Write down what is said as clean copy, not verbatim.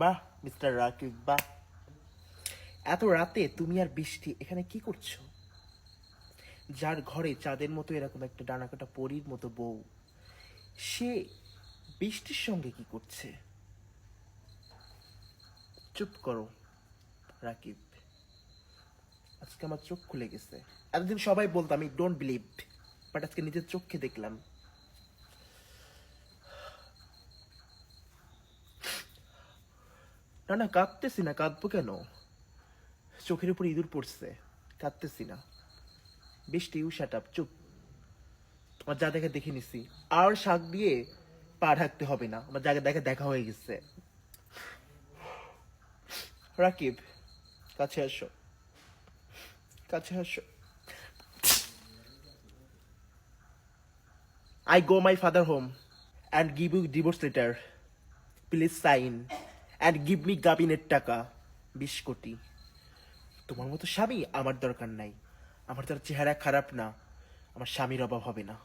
বাহ মিস্টার রাকিব বাহ। এত রাতে তুমি আর বৃষ্টি এখানে কি করছো? যার ঘরে চাঁদের মতো এরকম একটা ডানাকাটা পরীর মতো বউ, সে বৃষ্টির সঙ্গে কি করছে? চুপ করো রাকিব, আজকে আমার চোখ খুলে গেছে। এতদিন সবাই বলতো আমি ডোন্ট বিলিভ, বাট আজকে নিজের চোখে দেখলাম। না না কাঁদতেছি না, কাঁদবো কেন? চোখের উপর ইঁদুর পড়ছে, কাঁদতেছি না। বৃষ্টি ইউ শাট আপ, চুপ। আমার যা দেখে দেখে নিছি, আর শাক দিয়ে পা ঢাকতে হবে না, আমার জায়গা দেখে দেখা হয়ে গেছে। রাকিব কাছে আসো, কাছে আসো। I go my father home and give you divorce letter. Please sign and give me গাবিনের টাকা 20 কোটি। তোমার মতো স্বামী আমার দরকার নাই। আমার তার চেহারা খারাপ না, আমার স্বামীর অভাব হবে না।